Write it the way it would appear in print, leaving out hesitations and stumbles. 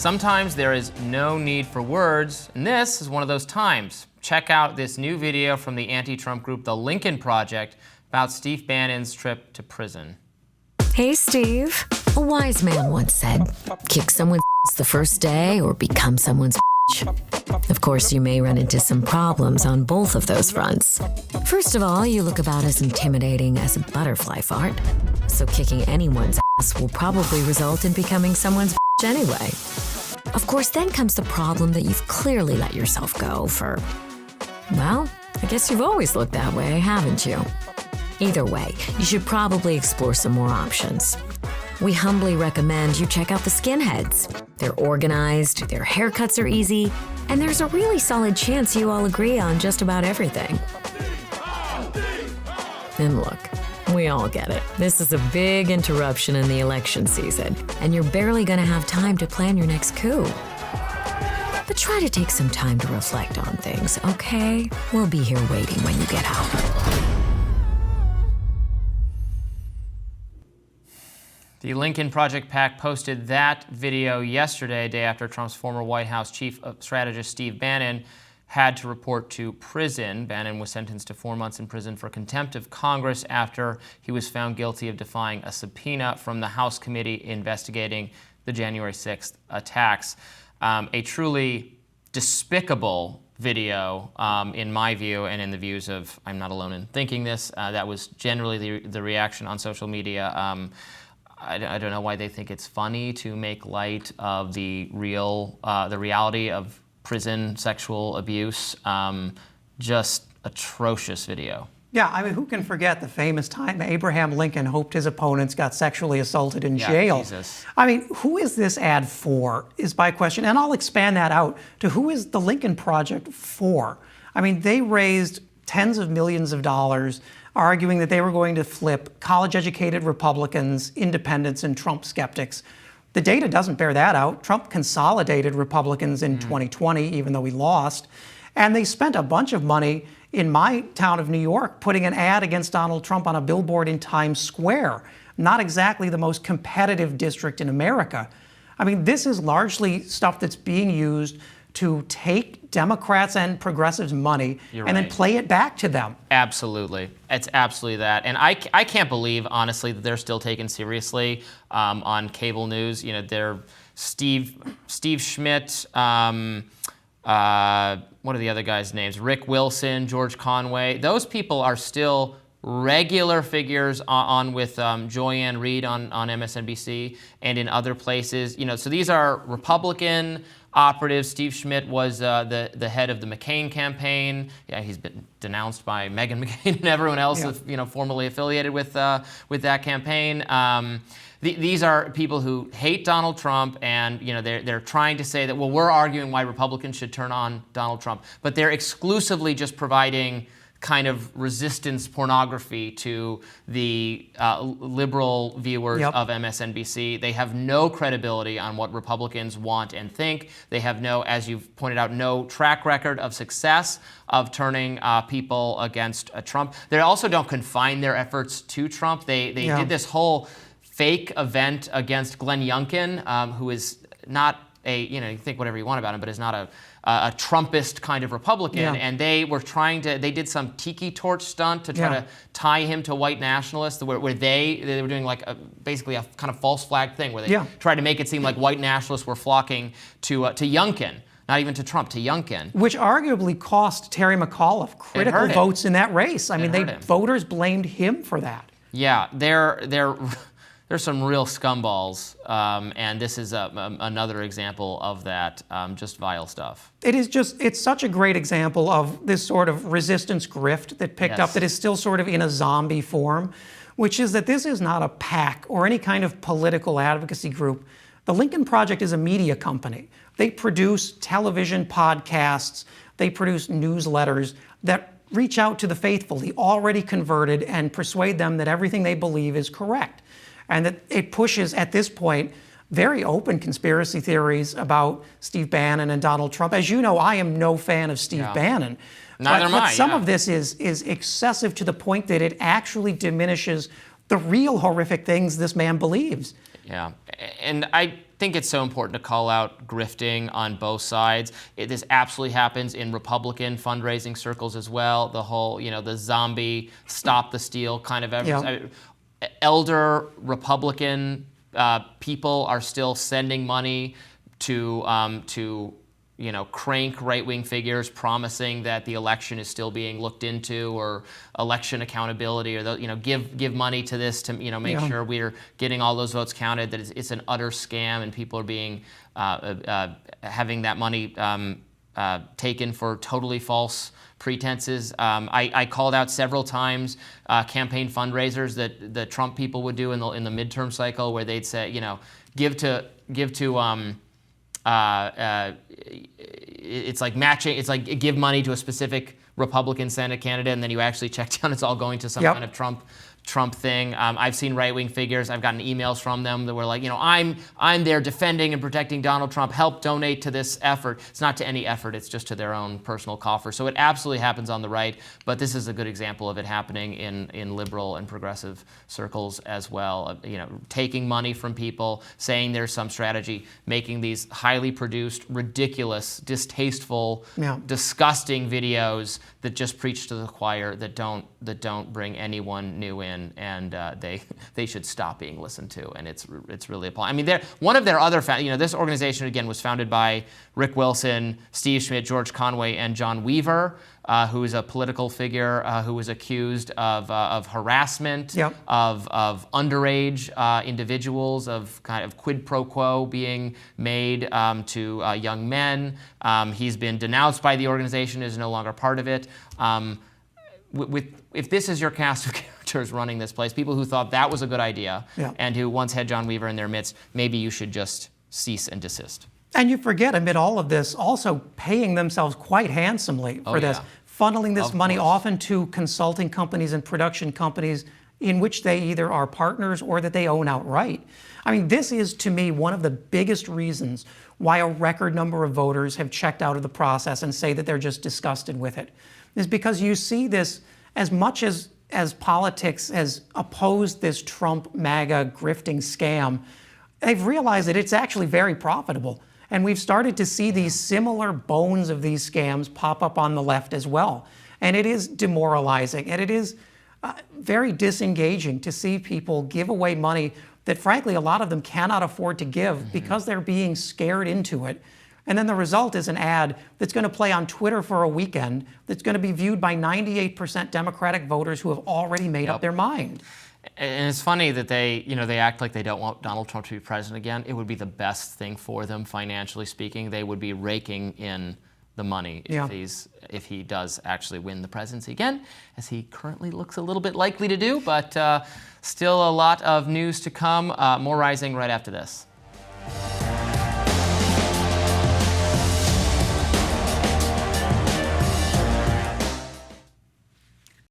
Sometimes there is no need for words, and this is one of those times. Check out this new video from the anti-Trump group, The Lincoln Project, about Steve Bannon's trip to prison. Hey, Steve. A wise man once said, kick someone's the first day or become someone's Of course, you may run into some problems on both of those fronts. First of all, you look about as intimidating as a butterfly fart, so kicking anyone's ass will probably result in becoming someone's anyway. Of course, then comes the problem that you've clearly let yourself go for, well, I guess you've always looked that way, haven't you? Either way, you should probably explore some more options. We humbly recommend you check out the skinheads. They're organized, their haircuts are easy, and there's a really solid chance you all agree on just about everything. And look, we all get it. This is a big interruption in the election season, and you're barely gonna have time to plan your next coup. But try to take some time to reflect on things, okay? We'll be here waiting when you get out. The Lincoln Project PAC posted that video yesterday, a day after Trump's former White House chief strategist Steve Bannon had to report to prison. Bannon was sentenced to 4 months in prison for contempt of Congress after he was found guilty of defying a subpoena from the House committee investigating the January 6th attacks. A truly despicable video, in my view, and in the views of, I'm not alone in thinking this, that was generally the reaction on social media. I don't know why they think it's funny to make light of the reality of prison sexual abuse. Just atrocious video. Yeah, I mean, who can forget the famous time Abraham Lincoln hoped his opponents got sexually assaulted in jail? Jesus. I mean, who is this ad for, is my question. And I'll expand that out to who is the Lincoln Project for? I mean, they raised tens of millions of dollars arguing that they were going to flip college-educated Republicans, independents, and Trump skeptics. The data doesn't bear that out. Trump consolidated Republicans in 2020, even though he lost. And they spent a bunch of money in my town of New York putting an ad against Donald Trump on a billboard in Times Square. Not exactly the most competitive district in America. I mean, this is largely stuff that's being used to take Democrats and progressives' money and then play it back to them. Absolutely. It's absolutely that. And I can't believe, honestly, that they're still taken seriously on cable news. You know, they're Steve Schmidt, what are the other guys' names? Rick Wilson, George Conway. Those people are still regular figures on with Joyanne Reid on MSNBC and in other places. You know, so these are Republican operatives. Steve Schmidt was the head of the McCain campaign. Yeah, he's been denounced by Meghan McCain and everyone else, formerly affiliated with that campaign. These are people who hate Donald Trump, and they're trying to say that, well, we're arguing why Republicans should turn on Donald Trump, but they're exclusively just providing kind of resistance pornography to the liberal viewers of MSNBC. They have no credibility on what Republicans want and think. They have no, as you've pointed out, no track record of success of turning people against Trump. They also don't confine their efforts to Trump. They did this whole fake event against Glenn Youngkin, who is not you can think whatever you want about him, but is not a Trumpist kind of Republican, and they were they did some tiki torch stunt to try to tie him to white nationalists, where they were doing like basically a kind of false flag thing, where they tried to make it seem like white nationalists were flocking to Youngkin, not even to Trump, to Youngkin. Which arguably cost Terry McAuliffe critical votes in that race. I mean, voters blamed him for that. Yeah, there's some real scumballs, and this is another example of that, just vile stuff. It's such a great example of this sort of resistance grift that picked up that is still sort of in a zombie form, which is that this is not a PAC or any kind of political advocacy group. The Lincoln Project is a media company. They produce television podcasts, they produce newsletters that reach out to the faithful, the already converted, and persuade them that everything they believe is correct. And that it pushes, at this point, very open conspiracy theories about Steve Bannon and Donald Trump. As you know, I am no fan of Steve Bannon. Neither am I. But some of this is excessive to the point that it actually diminishes the real horrific things this man believes. Yeah, and I think it's so important to call out grifting on both sides. This absolutely happens in Republican fundraising circles as well. The whole, the zombie stop the steal kind of effort. Elder Republican people are still sending money to crank right-wing figures, promising that the election is still being looked into, or election accountability, or give money to this to make sure we're getting all those votes counted. That it's an utter scam, and people are being having that money taken for totally false pretenses. I called out several times campaign fundraisers that the Trump people would do in the midterm cycle, where they'd say, give to. It's like matching. It's like give money to a specific Republican Senate candidate, and then you actually check down it's all going to some kind of Trump thing. I've seen right-wing figures. I've gotten emails from them that were like, I'm there defending and protecting Donald Trump. Help donate to this effort. It's not to any effort. It's just to their own personal coffer. So it absolutely happens on the right. But this is a good example of it happening in liberal and progressive circles as well. Taking money from people, saying there's some strategy, making these highly produced, ridiculous, distasteful, disgusting videos that just preach to the choir, that don't bring anyone new in. And they should stop being listened to, and it's really appalling. I mean, one of their other this organization again was founded by Rick Wilson, Steve Schmidt, George Conway, and John Weaver, who is a political figure who was accused of harassment, of underage individuals, of kind of quid pro quo being made to young men. He's been denounced by the organization, is no longer part of it. If this is your cast of characters running this place, people who thought that was a good idea and who once had John Weaver in their midst, maybe you should just cease and desist. And you forget, amid all of this, also paying themselves quite handsomely for this, funneling this money often to consulting companies and production companies in which they either are partners or that they own outright. I mean, this is, to me, one of the biggest reasons why a record number of voters have checked out of the process and say that they're just disgusted with it, is because you see this, as much as politics has opposed this Trump MAGA grifting scam, they've realized that it's actually very profitable. And we've started to see these similar bones of these scams pop up on the left as well. And it is demoralizing, and it is very disengaging to see people give away money that, frankly, a lot of them cannot afford to give because they're being scared into it. And then the result is an ad that's going to play on Twitter for a weekend, that's going to be viewed by 98% Democratic voters who have already made up their mind. And it's funny that they act like they don't want Donald Trump to be president again. It would be the best thing for them, financially speaking. They would be raking in the money if he does actually win the presidency again, as he currently looks a little bit likely to do. But still a lot of news to come. More Rising right after this.